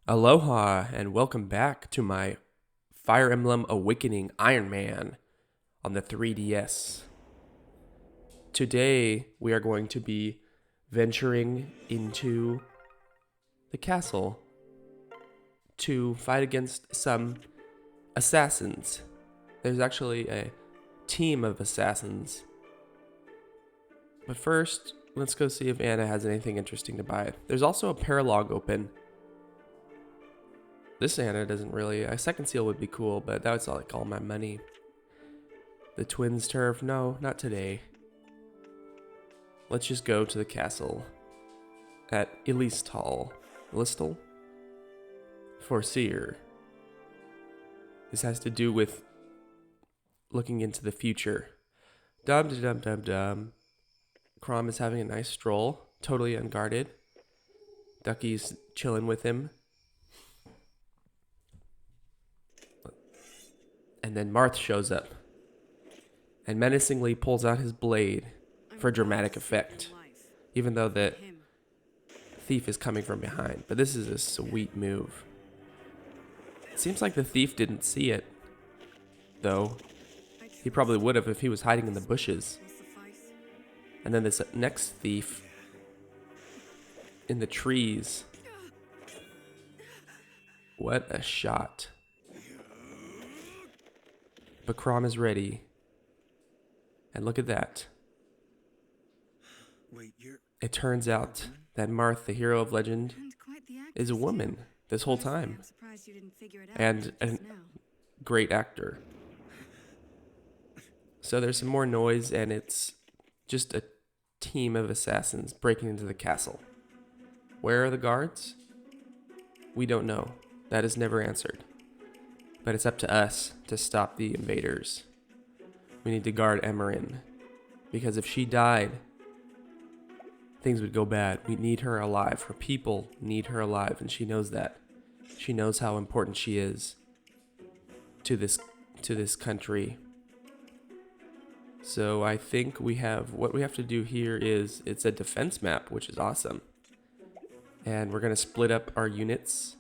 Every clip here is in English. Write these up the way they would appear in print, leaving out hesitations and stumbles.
Aloha and welcome back to my Fire Emblem Awakening Ironman on the 3DS. Today we are going to be venturing into the castle to fight against some assassins. There's actually a team of assassins. But first, let's go see if Anna has anything interesting to buy. There's also a paralog open. This Anna doesn't really... A second seal would be cool, but that was like all my money. The twins turf? No, not today. Let's just go to the castle at Elistal. Listal? For Seer. This has to do with looking into the future. Dum-dum-dum-dum. Chrom is having a nice stroll, totally unguarded. Ducky's chilling with him. And then Marth shows up and menacingly pulls out his blade for dramatic effect, even though the thief is coming from behind. But this is a sweet move. It seems like the thief didn't see it, though. He probably would have if he was hiding in the bushes. And then this next thief in the trees. What a shot. But Chrom is ready. And look at that. It turns out that Marth, the hero of legend, is a woman this whole time. And a great actor. So there's some more noise, and it's just a team of assassins breaking into the castle. Where are the guards? We don't know. That is never answered. But it's up to us to stop the invaders. We need to guard Emerin. Because if she died, things would go bad. We need her alive. Her people need her alive, and she knows that. She knows how important she is to this country. So I think what we have to do here is, it's a defense map, which is awesome. And we're going to split up our units.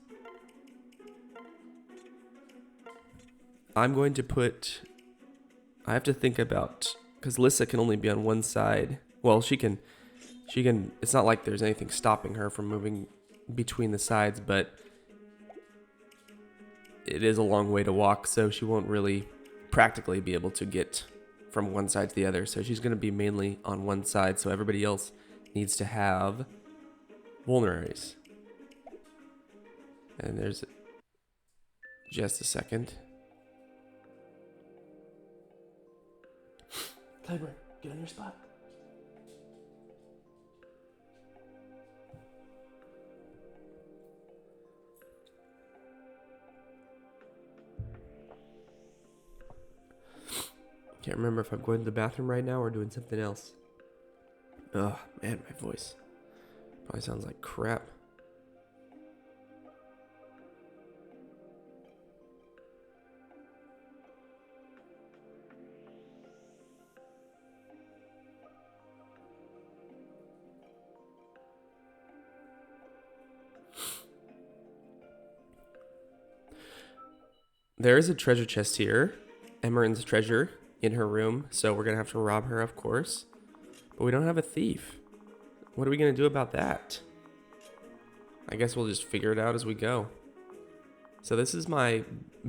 I'm going to put... I have to think about... Because Lissa can only be on one side. Well, she can... It's not like there's anything stopping her from moving between the sides, but... It is a long way to walk, so she won't really practically be able to get from one side to the other. So she's going to be mainly on one side, so everybody else needs to have vulneraries. And there's... Just a second. Tiber, get on your spot. Can't remember if I'm going to the bathroom right now or doing something else. Oh, man, my voice probably sounds like crap. There is a treasure chest here. Emerin's treasure in her room. So we're going to have to rob her, of course. But we don't have a thief. What are we going to do about that? I guess we'll just figure it out as we go. So this is my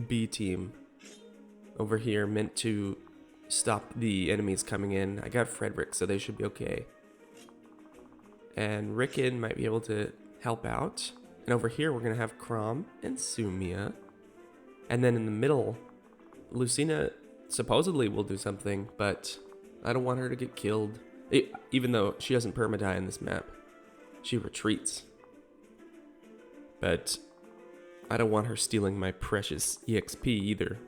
B team over here, meant to stop the enemies coming in. I got Frederick, so they should be okay. And Rickon might be able to help out. And over here, we're going to have Chrom and Sumia. And then in the middle, Lucina supposedly will do something, but I don't want her to get killed. Even though she doesn't permadie in this map. She retreats. But I don't want her stealing my precious EXP either.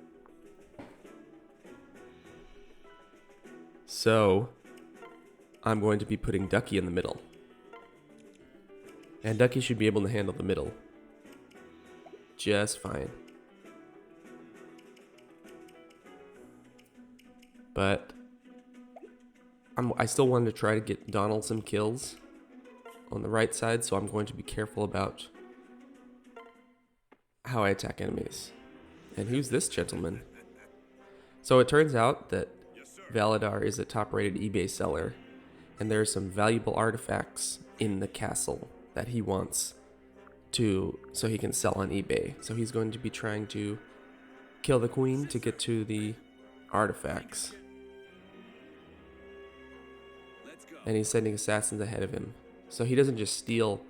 So I'm going to be putting Ducky in the middle. And Ducky should be able to handle the middle just fine. But I still wanted to try to get Donald some kills on the right side, so I'm going to be careful about how I attack enemies. And who's this gentleman? So it turns out that Valadar is a top-rated eBay seller, and there are some valuable artifacts in the castle that he wants so he can sell on eBay. So he's going to be trying to kill the queen to get to the artifacts. And he's sending assassins ahead of him. So he doesn't just steal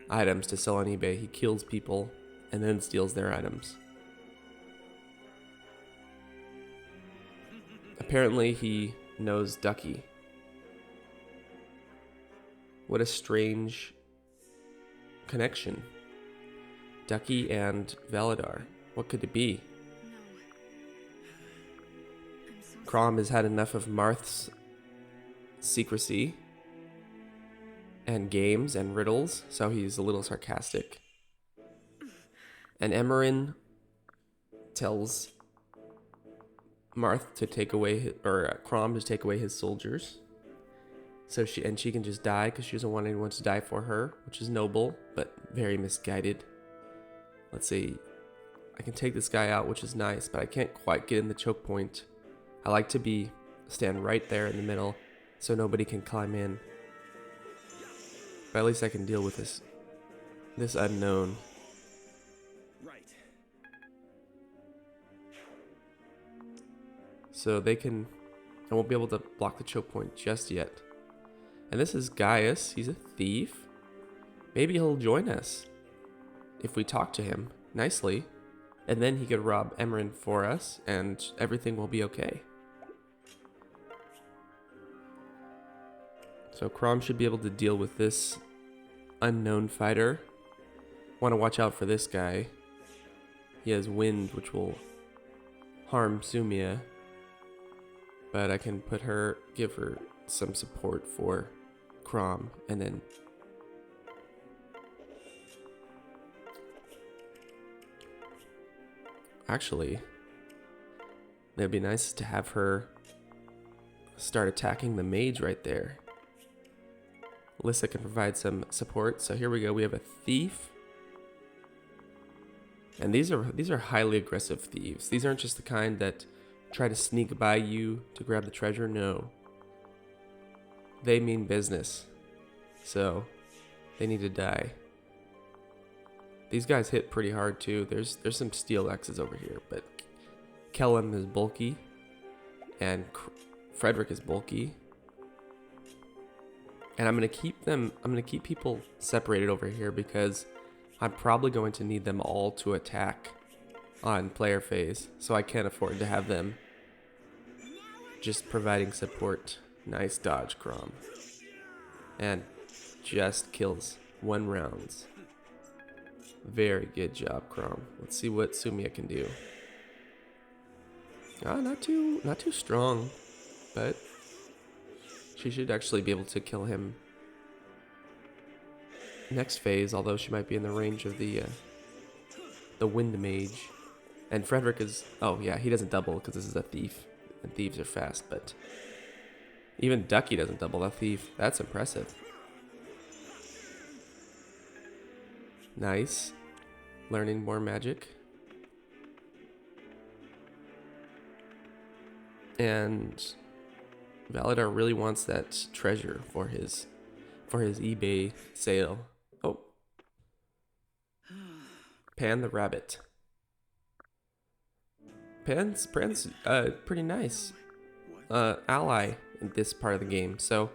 items to sell on eBay, he kills people and then steals their items. Apparently he knows Ducky. What a strange connection. Ducky and Valadar. What could it be? Chrom has had enough of Marth's secrecy and games and riddles, so he's a little sarcastic. And Emmerin tells Marth to take away Chrom to take away his soldiers. So she can just die because she doesn't want anyone to die for her, which is noble, but very misguided. Let's see. I can take this guy out, which is nice, but I can't quite get in the choke point. I like to stand right there in the middle so nobody can climb in. But at least I can deal with this unknown. Right. So I won't be able to block the choke point just yet. And this is Gaius. He's a thief. Maybe he'll join us if we talk to him nicely. And then he could rob Emmerin for us and everything will be okay. So Chrom should be able to deal with this unknown fighter. Want to watch out for this guy. He has wind, which will harm Sumia. But I can give her some support for Chrom, and then actually it'd be nice to have her start attacking the mage right there. Alyssa can provide some support. So here we go. We have a thief. And these are highly aggressive thieves. These aren't just the kind that try to sneak by you to grab the treasure. No. They mean business. So they need to die. These guys hit pretty hard too. There's some steel X's over here, but Kellum is bulky and Frederick is bulky. And I'm going to keep people separated over here because I'm probably going to need them all to attack on player phase. So I can't afford to have them just providing support. Nice dodge, Chrom. And just kills 1 rounds. Very good job, Chrom. Let's see what Sumia can do. Not too strong, but she should actually be able to kill him next phase, although she might be in the range of the wind mage. And Frederick is, oh yeah, he doesn't double because this is a thief, and thieves are fast, but even Ducky doesn't double a thief. That's impressive. Nice. Learning more magic. And Valadar really wants that treasure for his eBay sale. Oh. Pan the rabbit. Pan's pretty nice ally in this part of the game. So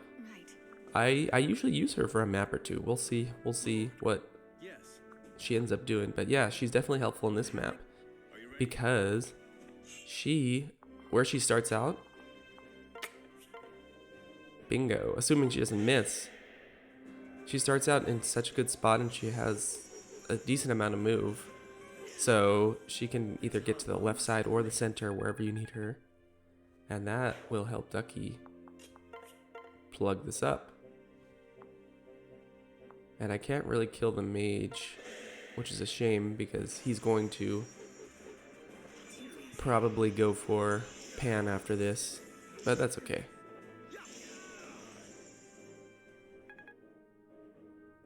I usually use her for a map or two. We'll see what she ends up doing. But yeah, she's definitely helpful in this map because where she starts out, bingo, assuming she doesn't miss, she starts out in such a good spot and she has a decent amount of move. So she can either get to the left side or the center, wherever you need her. And that will help Ducky plug this up. And I can't really kill the mage, which is a shame because he's going to probably go for Pan after this. But that's okay.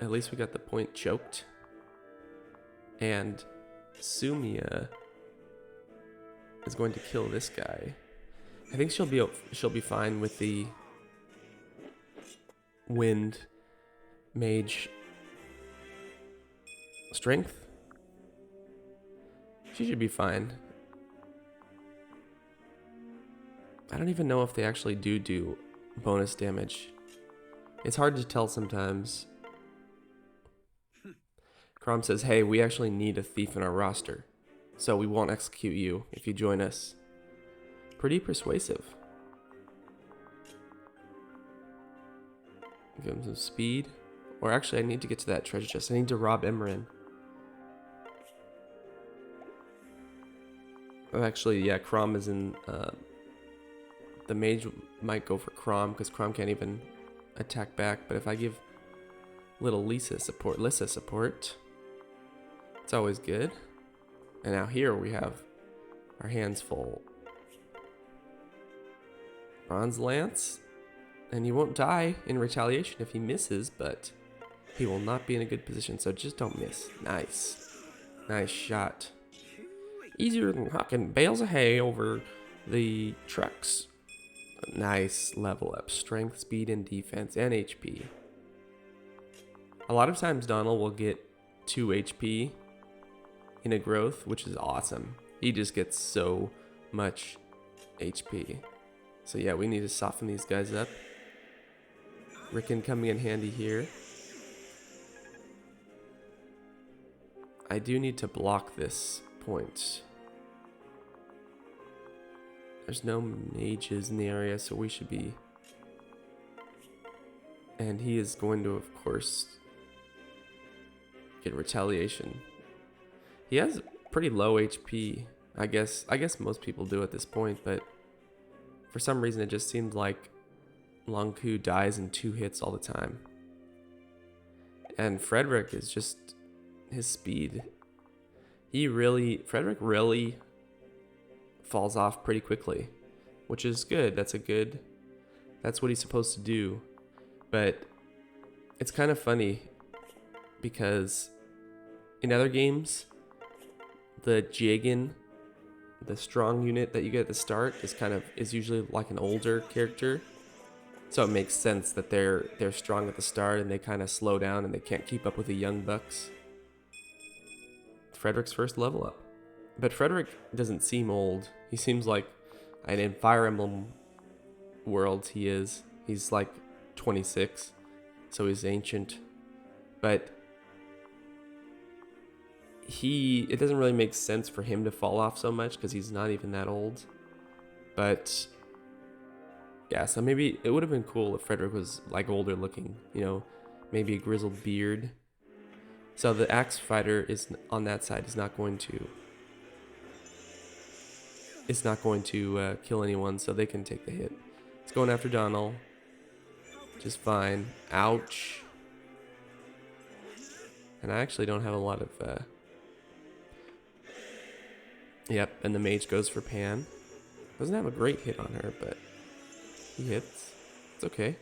At least we got the point choked. And Sumia is going to kill this guy. I think she'll be fine with the wind mage strength. She should be fine. I don't even know if they actually do bonus damage. It's hard to tell sometimes. Chrom says, hey, we actually need a thief in our roster, so we won't execute you if you join us. Pretty persuasive. Give him some speed. Or actually, I need to get to that treasure chest. I need to rob Emran. Oh, actually, yeah, Chrom is in... the mage might go for Chrom, because Chrom can't even attack back. But if I give little Lissa support, it's always good. And now here we have our hands full. Bronze Lance. And he won't die in retaliation if he misses, but he will not be in a good position, so just don't miss. Nice. Nice shot. Easier than hucking bales of hay over the trucks. Nice level up. Strength, speed, and defense, and HP. A lot of times Donald will get 2 HP in a growth, which is awesome. He just gets so much HP. So yeah, we need to soften these guys up. Rickon coming in handy here. I do need to block this point. There's no mages in the area, so we should be... And he is going to, of course, get retaliation. He has pretty low HP. I guess most people do at this point, but for some reason it just seems like Longku dies in 2 hits all the time. And Frederick is just his speed. Frederick really falls off pretty quickly, which is good. That's what he's supposed to do. But it's kind of funny because in other games, the Jagan, the strong unit that you get at the start is usually like an older character. So it makes sense that they're strong at the start and they kind of slow down and they can't keep up with the young bucks. Frederick's first level up. But Frederick doesn't seem old. He seems like, and in Fire Emblem worlds he's like 26, so he's ancient. But it doesn't really make sense for him to fall off so much because he's not even that old. But yeah, so maybe it would have been cool if Frederick was like older looking, maybe a grizzled beard. So the axe fighter is on that side. Is not going to kill anyone, so they can take the hit. It's going after Donald. Just fine. Ouch. And I actually don't have a lot of... Yep, and the mage goes for Pan. Doesn't have a great hit on her, but he hits. It's okay.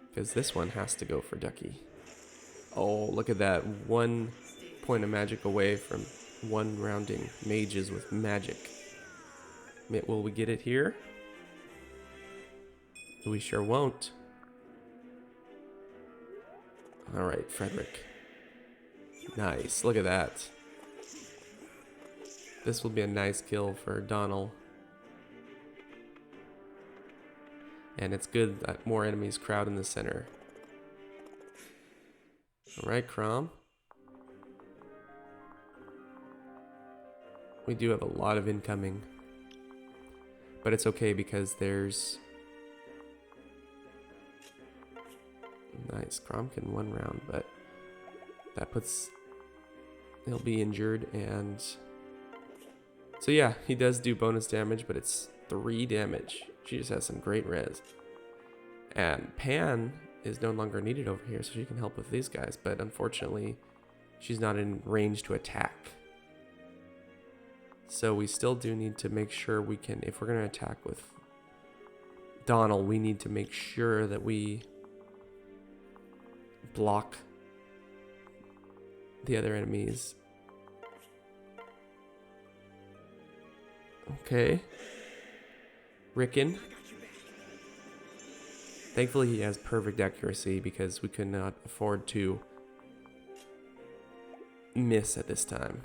Because this one has to go for Ducky. Oh, look at that. 1 point of magic away from one rounding mages with magic. Will we get it here? We sure won't. Alright, Frederick. Nice. Look at that. This will be a nice kill for Donald. And it's good that more enemies crowd in the center. Alright, Chrom. We do have a lot of incoming. But it's okay because there's... Nice. Chrom can 1 round, but that puts... He'll be injured, and... So yeah, he does do bonus damage, but it's 3 damage. She just has some great res. And Pan is no longer needed over here, so she can help with these guys, but unfortunately, she's not in range to attack. So we still do need to make sure we can, if we're going to attack with Donald, we need to make sure that we block the other enemies Okay. Rickon. Thankfully he has perfect accuracy because we could not afford to miss at this time.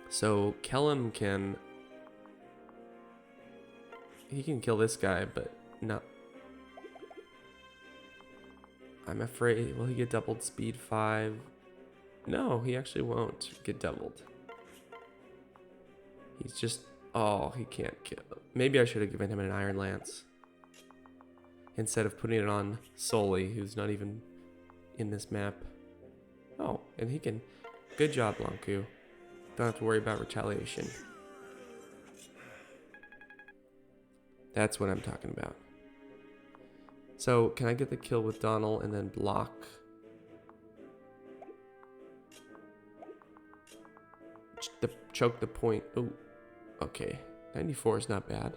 So Kellum can... He can kill this guy, but not... I'm afraid... Will he get doubled speed 5? No, he actually won't get doubled. He's just... Oh, he can't kill. Maybe I should have given him an Iron Lance instead of putting it on Sully, who's not even in this map. Oh, and he can... Good job, Blancu. Don't have to worry about retaliation. That's what I'm talking about. So, can I get the kill with Donald and then block? Choke the point. Oh, okay. 94 is not bad.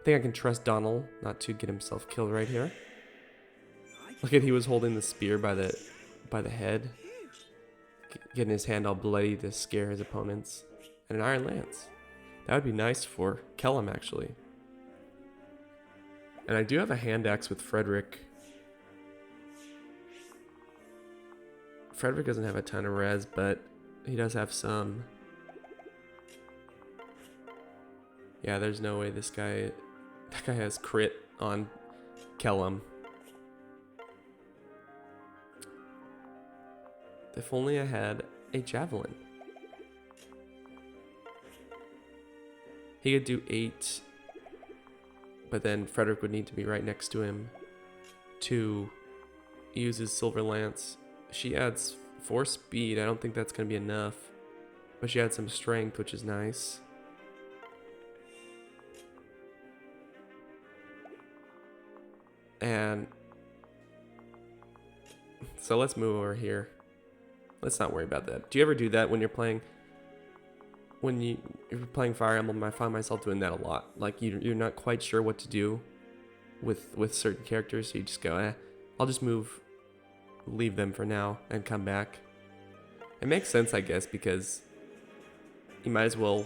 I think I can trust Donald not to get himself killed right here. Look at, he was holding the spear by the head, getting his hand all bloody to scare his opponents. And an Iron Lance. That would be nice for Kellum, actually. And I do have a hand axe with Frederick. Frederick doesn't have a ton of res, but he does have some. Yeah, there's no way this guy... That guy has crit on Kellum. If only I had a javelin. He could do 8, but then Frederick would need to be right next to him to use his silver lance. She adds 4 speed. I don't think that's going to be enough, but she adds some strength, which is nice. And so let's move over here. Let's not worry about that. Do you ever do that when you're playing? When you're playing Fire Emblem, I find myself doing that a lot. Like you're not quite sure what to do with certain characters, so you just go, I'll just leave them for now and come back. It makes sense, I guess, because you might as well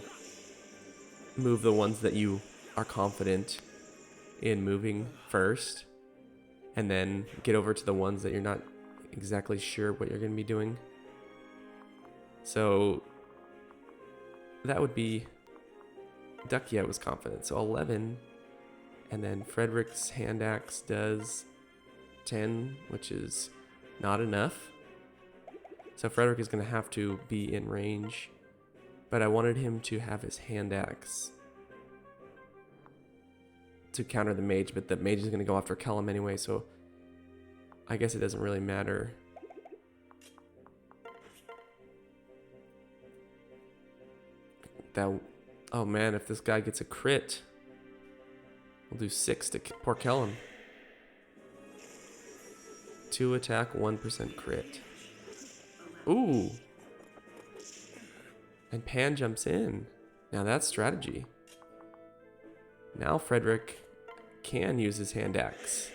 move the ones that you are confident in moving first, and then get over to the ones that you're not exactly sure what you're going to be doing. So that would be Ducky. I was confident. So 11, and then Frederick's hand axe does 10, which is not enough. So Frederick is going to have to be in range, but I wanted him to have his hand axe to counter the mage, but the mage is going to go after Kellum anyway, so I guess it doesn't really matter. Oh man, if this guy gets a crit, we'll do 6 to poor Kellum. 2 attack, 1% crit. Ooh. And Pan jumps in. Now that's strategy. Now Frederick can use his hand axe.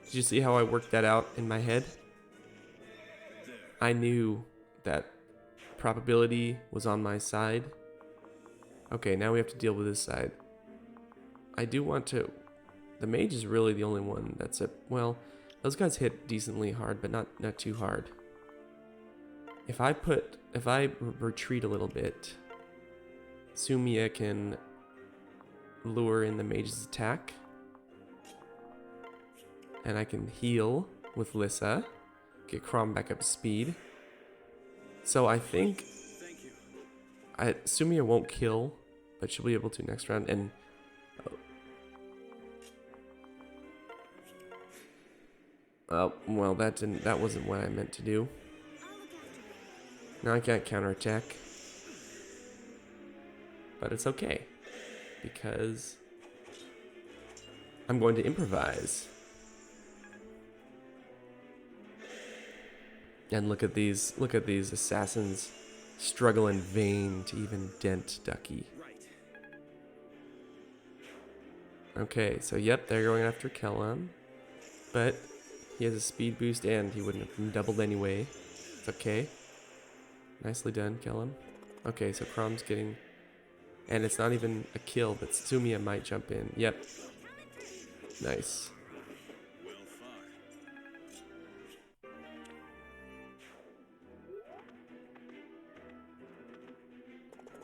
Did you see how I worked that out in my head? I knew that probability was on my side. Okay, now we have to deal with this side. I do want to... The mage is really the only one that's a... Well, those guys hit decently hard, but not too hard. If I retreat a little bit, Sumia can lure in the mage's attack. And I can heal with Lissa. Get Chrom back up to speed. So I think Sumia won't kill, but she'll be able to next round. And well, that wasn't what I meant to do. Now I can't counterattack, but it's okay because I'm going to improvise. And look at these assassins struggle in vain to even dent Ducky. Okay, so yep, they're going after Kellum, but he has a speed boost and he wouldn't have been doubled anyway. It's okay. Nicely done, kill him. Okay, so Chrom's getting... And it's not even a kill, but Sumiya might jump in. Yep. Nice.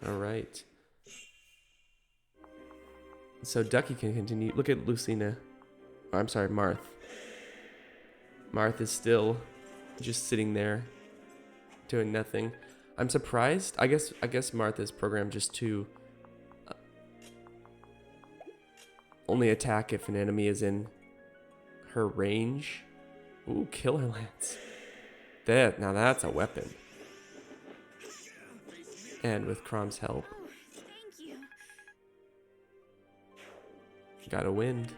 Alright. So Ducky can continue. Look at Lucina. Oh, I'm sorry, Marth. Marth is still just sitting there doing nothing. I'm surprised. I guess Marth is programmed just to only attack if an enemy is in her range. Ooh, Killer Lance. Now that's a weapon. And with Chrom's help, Thank you. got a wind.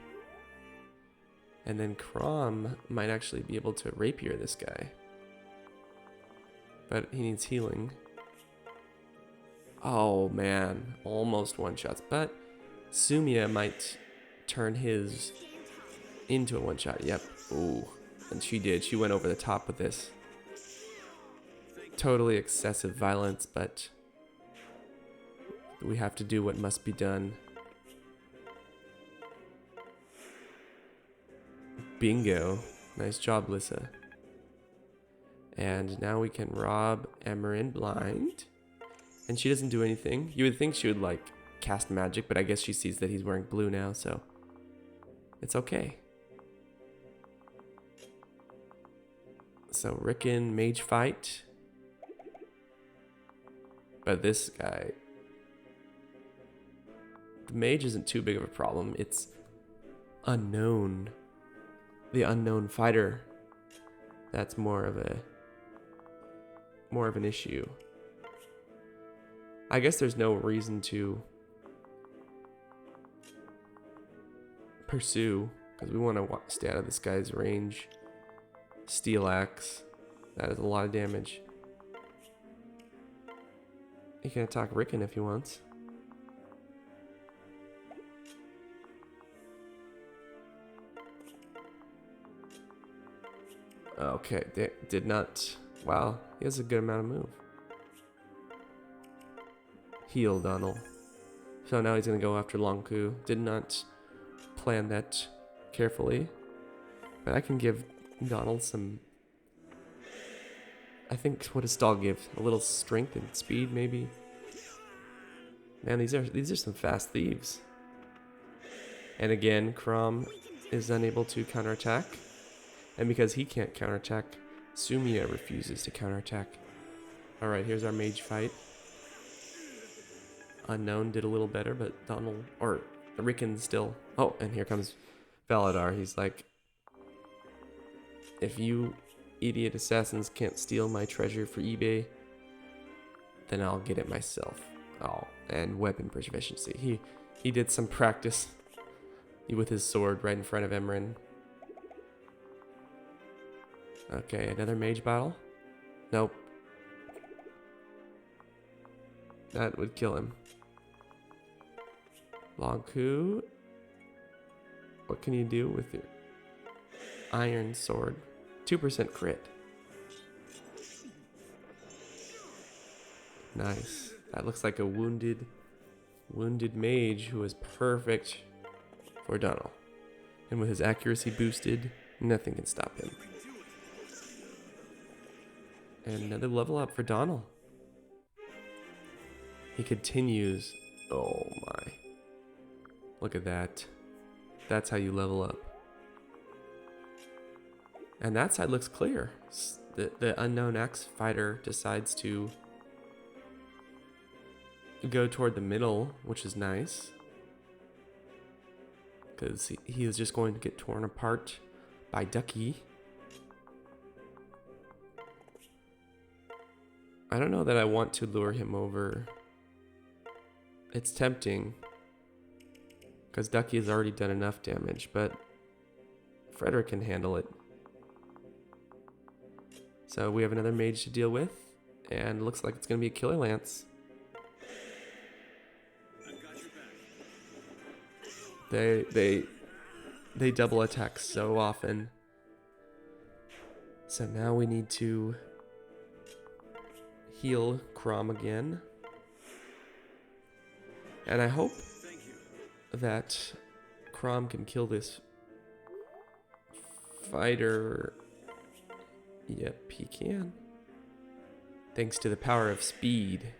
And then Chrom might actually be able to rapier this guy. But he needs healing. Oh man, almost one-shots. But Sumiya might turn his into a one-shot. Yep. Ooh. And she did. She went over the top with this. Totally excessive violence, but we have to do what must be done. Bingo. Nice job, Lissa. And now we can rob Emerin blind. And she doesn't do anything. You would think she would, like, cast magic, but I guess she sees that he's wearing blue now, so it's okay. So Rickon, mage fight. But this guy... The mage isn't too big of a problem. It's unknown. The unknown fighter. That's more of an issue. I guess there's no reason to pursue, because we want to stay out of this guy's range. Steel axe. That is a lot of damage. He can attack Rickon if he wants. Okay, did not... Wow, he has a good amount of move. Heal Donald. So now he's going to go after Longku. Did not plan that carefully. But I can give Donald some... I think, what does Stall give? A little strength and speed, maybe? Man, these are some fast thieves. And again, Chrom is unable to counterattack. And because he can't counterattack, Sumiya refuses to counterattack. Alright, here's our mage fight. Unknown did a little better, but Donald, or Rickon still... Oh, and here comes Valadar. He's like, if you idiot assassins can't steal my treasure for eBay, then I'll get it myself. Oh, and weapon proficiency. He did some practice with his sword right in front of Emerin. Okay, another mage battle? Nope. That would kill him. Longku. What can you do with your iron sword? 2% crit. Nice. That looks like a wounded mage who is perfect for Donald. And with his accuracy boosted, nothing can stop him. And another level up for Donald. He continues. Oh my. Look at that. That's how you level up. And that side looks clear. The unknown axe fighter decides to go toward the middle, which is nice. Because he is just going to get torn apart by Ducky. I don't know that I want to lure him over. It's tempting, because Ducky has already done enough damage, but Frederick can handle it. So we have another mage to deal with, and it looks like it's going to be a Killer Lance. They double attack so often. So now we need to heal Chrom again. And I hope Thank you. that Chrom can kill this fighter. Yep, he can. Thanks to the power of speed.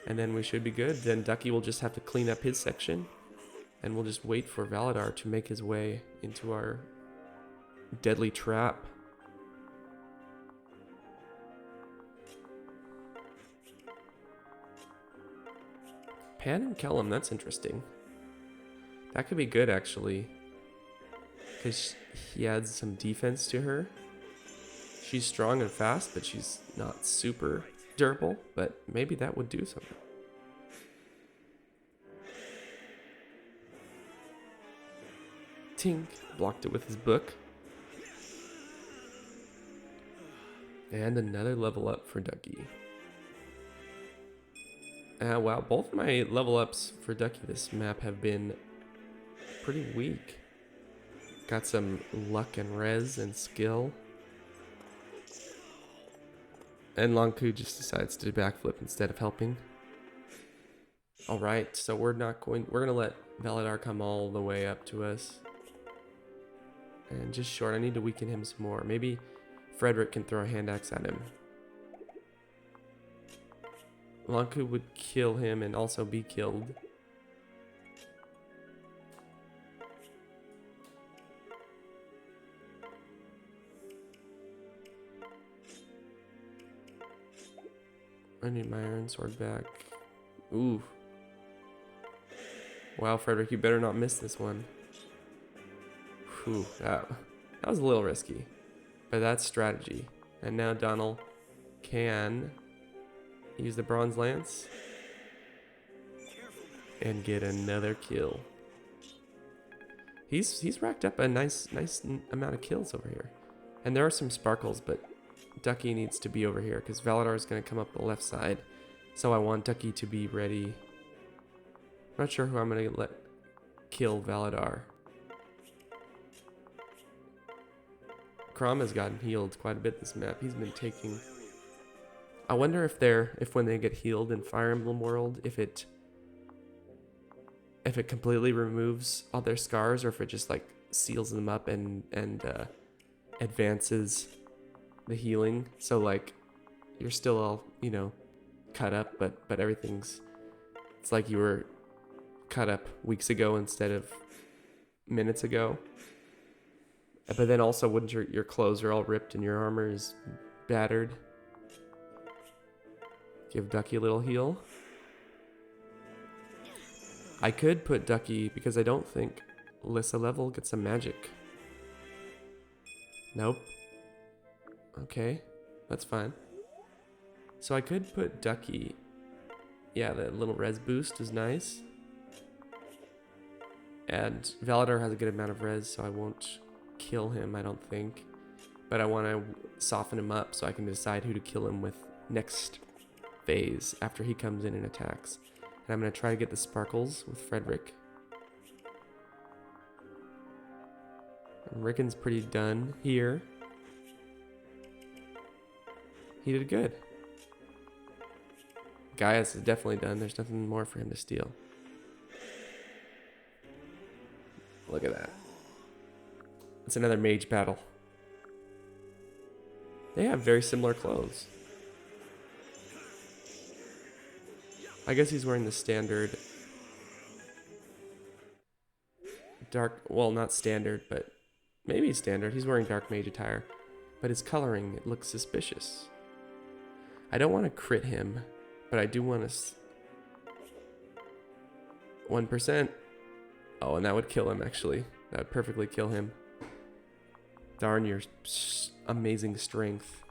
And then we should be good. Then Ducky will just have to clean up his section. And we'll just wait for Valadar to make his way into our deadly trap. Pan and Kellum, that's interesting. That could be good, actually. Because he adds some defense to her. She's strong and fast, but she's not super durable. But maybe that would do something. Tink blocked it with his book. And another level up for Ducky. Wow, both my level ups for Ducky this map have been pretty weak. Got some luck and res and skill. And Longku just decides to backflip instead of helping. Alright, so we're gonna let Valadar come all the way up to us. And just short, I need to weaken him some more. Maybe Frederick can throw a hand axe at him. Lanku would kill him and also be killed. I need my iron sword back. Ooh. Wow, Frederick, you better not miss this one. Whew, that was a little risky. But that's strategy. And now Donald can use the bronze lance and get another kill. He's racked up a nice amount of kills over here. And there are some sparkles, but Ducky needs to be over here because Valadar is going to come up the left side. So I want Ducky to be ready. I'm not sure who I'm going to let kill Valadar. Chrom has gotten healed quite a bit this map. He's been taking... I wonder if when they get healed in Fire Emblem World, if it completely removes all their scars, or if it just like seals them up and advances the healing. So like you're still all, you know, cut up, but it's like you were cut up weeks ago instead of minutes ago. But then also, wouldn't your clothes are all ripped and your armor is battered? Give Ducky a little heal. I could put Ducky, because I don't think Lissa level gets some magic. Nope. Okay, that's fine. So I could put Ducky. Yeah, the little res boost is nice. And Valadar has a good amount of res, so I won't kill him, I don't think. But I want to soften him up so I can decide who to kill him with next phase after he comes in and attacks. And I'm going to try to get the sparkles with Frederick. And Rickon's pretty done here. He did good. Gaius is definitely done. There's nothing more for him to steal. Look at that. It's another mage battle. They have very similar clothes. I guess he's wearing the standard dark, well, not standard, but maybe standard. He's wearing dark mage attire, but his coloring, it looks suspicious. I don't want to crit him, but I do want to 1%. Oh, and that would kill him, actually. That would perfectly kill him. Darn your amazing strength.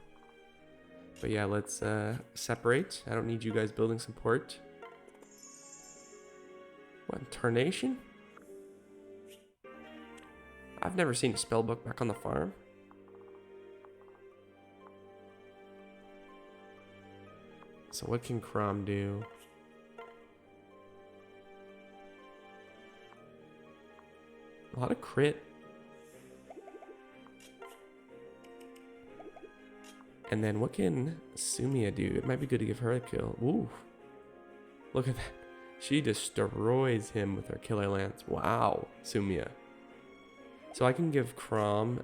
But yeah, let's separate. I don't need you guys building support. What, Tarnation? I've never seen a spellbook back on the farm. So what can Chrom do? A lot of crit. And then what can Sumia do? It might be good to give her a kill. Ooh. Look at that. She destroys him with her killer lance. Wow, Sumia. So I can give Chrom...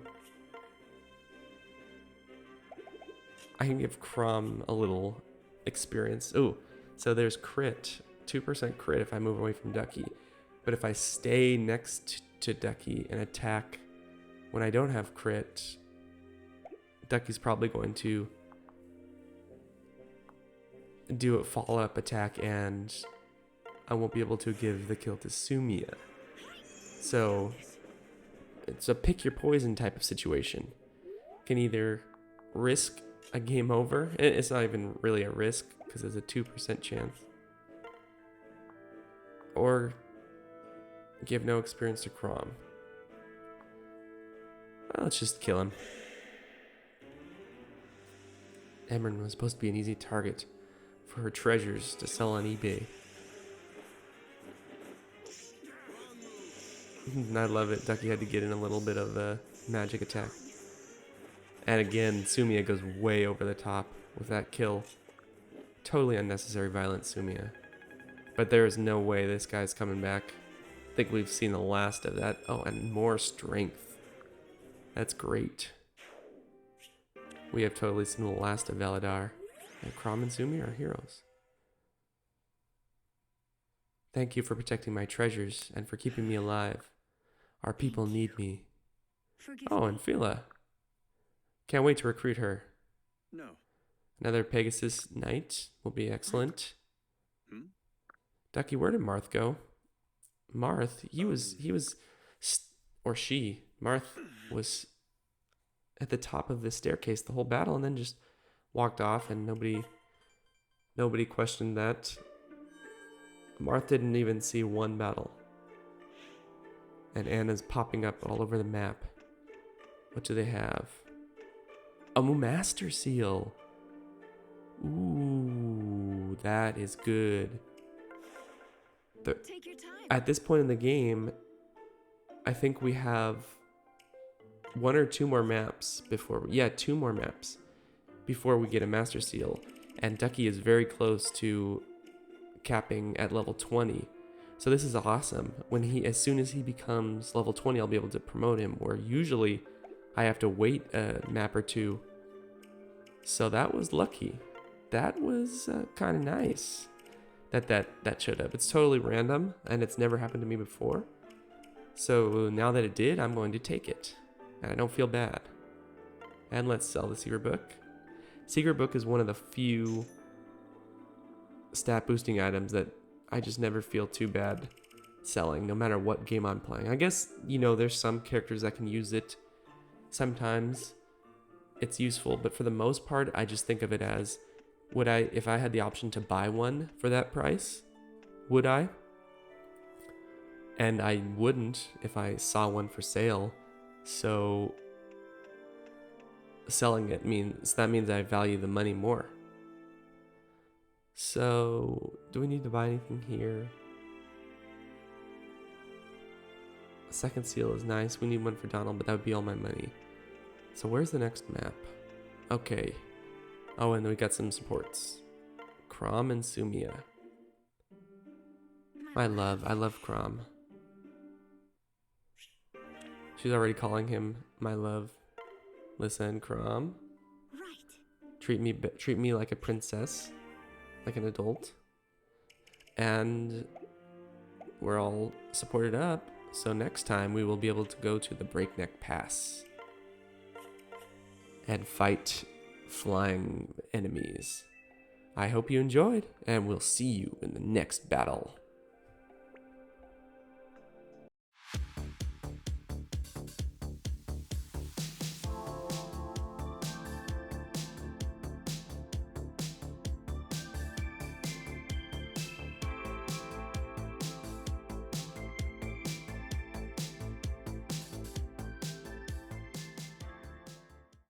I can give Chrom a little experience. Ooh, so there's crit. 2% crit if I move away from Ducky. But if I stay next to Ducky and attack when I don't have crit, Ducky's probably going to do a follow-up attack and I won't be able to give the kill to Sumia. So it's a pick your poison type of situation. Can either risk a game over. It's not even really a risk because there's a 2% chance. Or give no experience to Chrom. Well, let's just kill him. Emran was supposed to be an easy target for her treasures to sell on eBay. I love it. Ducky had to get in a little bit of a magic attack. And again, Sumia goes way over the top with that kill. Totally unnecessary violence, Sumia. But there is no way this guy's coming back. I think we've seen the last of that. Oh, and more strength. That's great. We have totally seen the last of Valadar. And Chrom and Sumia are heroes. Thank you for protecting my treasures and for keeping me alive. Our people need me. Oh, and Fila. Can't wait to recruit her. No. Another Pegasus Knight will be excellent. Ducky, where did Marth go? Marth, Marth was at the top of the staircase the whole battle and then just walked off and nobody questioned that. Marth didn't even see one battle. And Anna's popping up all over the map. What do they have? A Master Seal. Ooh, that is good. Take your time. At this point in the game, I think we have one or two more maps before... Yeah, 2 more maps before we get a Master Seal. And Ducky is very close to capping at level 20. So this is awesome. As soon as he becomes level 20, I'll be able to promote him, where usually I have to wait a map or 2. So that was lucky. That was kind of nice. That showed up. It's totally random, and it's never happened to me before. So now that it did, I'm going to take it. And I don't feel bad. And let's sell the Secret Book. Secret Book is one of the few stat boosting items that I just never feel too bad selling, no matter what game I'm playing. I guess, there's some characters that can use it. Sometimes it's useful, but for the most part, I just think of it as, if I had the option to buy one for that price, would I? And I wouldn't if I saw one for sale. So selling it means I value the money more. So do we need to buy anything here? A second seal is nice. We need one for Donald, but that would be all my money. So where's the next map? Okay. Oh, and then we got some supports. Chrom and Sumia. I love Chrom. She's already calling him my love. Listen, Chrom. Right. Treat me like a princess, like an adult. And we're all supported up. So next time we will be able to go to the Breakneck Pass and fight flying enemies. I hope you enjoyed, and we'll see you in the next battle.